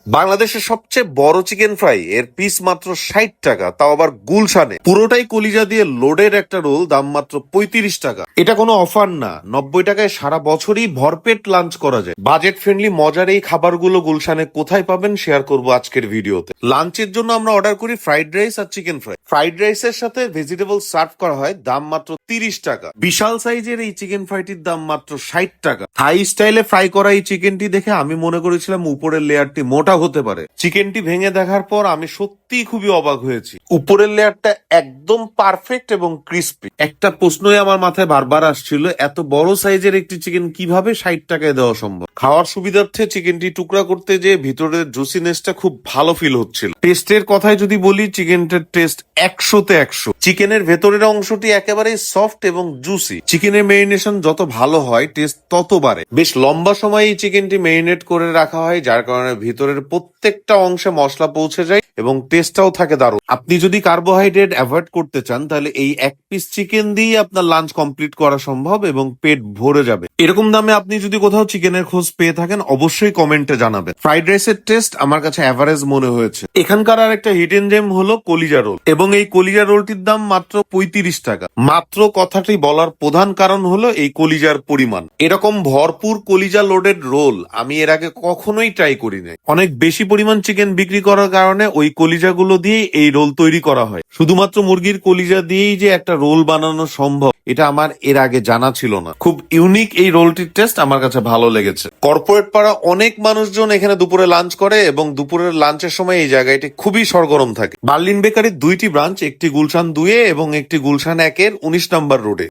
বাংলাদেশের সবচেয়ে বড় চিকেন ফ্রাই এর পিস মাত্র 60 টাকা, তাও আবার গুলশানে। পুরোটাই কলিজা দিয়ে লোডের একটা রোল, দাম মাত্র 35 টাকা। এটা কোনো অফার না, 90 টাকায় সারা বছরই ভরপেট লাঞ্চ করা যায়। বাজেট ফ্রেন্ডলি মজার এই খাবারগুলো গুলশানে কোথায় পাবেন শেয়ার করবো আজকের ভিডিওতে। লাঞ্চের জন্য আমরা অর্ডার করি ফ্রাইড রাইস আর চিকেন ফ্রাই। ফ্রাইড রাইসের সাথে ভেজিটেবল সার্ভ করা হয়, দাম মাত্র 30 টাকা। বিশাল সাইজের এই চিকেন ফ্রাইটির দাম মাত্র 60 টাকা। থাই স্টাইলে ফ্রাই করা এই চিকেনটি দেখে আমি মনে করেছিলাম উপরের লেয়ারটি মোটা হতে পারে। চিকেনটি ভেঙে দেখার পর আমি সত্যিই খুবই অবাক হয়েছি। উপরের লেয়ারটা একদম পারফেক্ট এবং ক্রিস্পি। একটা প্রশ্নই আমার মাথায় বারবার আসছিল, এত বড় সাইজের একটি চিকেন কিভাবে 60 টাকায় দেওয়া সম্ভব। খাওয়ার সুবিধার্থে চিকেনটি টুকরা করতে যেয়ে ভিতরের জুসিনেসটা খুব ভালো ফিল হচ্ছিল। টেস্টের কথায় যদি বলি, চিকেনটার টেস্ট 100-তে 100। চিকেনের ভেতরের অংশটি একেবারে সফট এবং জুসি। চিকেনের মেরিনেশন যত ভালো হয় টেস্ট তত বাড়ে। বেশ লম্বা সময় এই চিকেনটি মেরিনেট করে রাখা হয়, যার কারণে ভিতরের প্রত্যেকটা অংশে মশলা পৌঁছে যায় এবং টেস্টটাও থাকে দারুণ। আপনি যদি কার্বোহাইড্রেট অ্যাভয়েড করতে চান তাহলে এই এক পিস চিকেন দিয়ে আপনার লাঞ্চ কমপ্লিট করা সম্ভব এবং পেট ভরে যাবে। এরকম দামে আপনি যদি কোথাও চিকেনের খোঁজ পেয়ে থাকেন অবশ্যই কমেন্টে জানাবেন। ফ্রাইড রাইসের টেস্ট আমার কাছে অ্যাভারেজ মনে হয়েছে। এখানকার আর একটা হিডেন জেম হলো কলিজা রোল, এবং এই কলিজা রোলটির দাম মাত্র 35 টাকা। মাত্র কথাটি বলার প্রধান কারণ হলো এই কলিজার পরিমাণ। এরকম ভরপুর কলিজা লোডেড রোল আমি এর আগে কখনোই ট্রাই করি নাই। অনেক বেশি পরিমাণ চিকেন বিক্রি করার কারণে ওই কলিজাগুলো দিয়ে এই রোল তৈরি করা হয়। শুধুমাত্র মুরগির কলিজা দিয়েই যে একটা রোল বানানো সম্ভব এটা আমার এর আগে জানা ছিল না। খুব ইউনিক এই রোলটির টেস্ট আমার কাছে ভালো লেগেছে। কর্পোরেট পাড়া অনেক মানুষজন এখানে দুপুরে লাঞ্চ করে এবং দুপুরের লাঞ্চের সময় এই জায়গাটি খুবই সরগরম থাকে। বার্লিন বেকারির দুইটি ব্রাঞ্চ, একটি গুলশান 2-এ এবং একটি গুলশান 1-এর 19 নম্বর রোডে।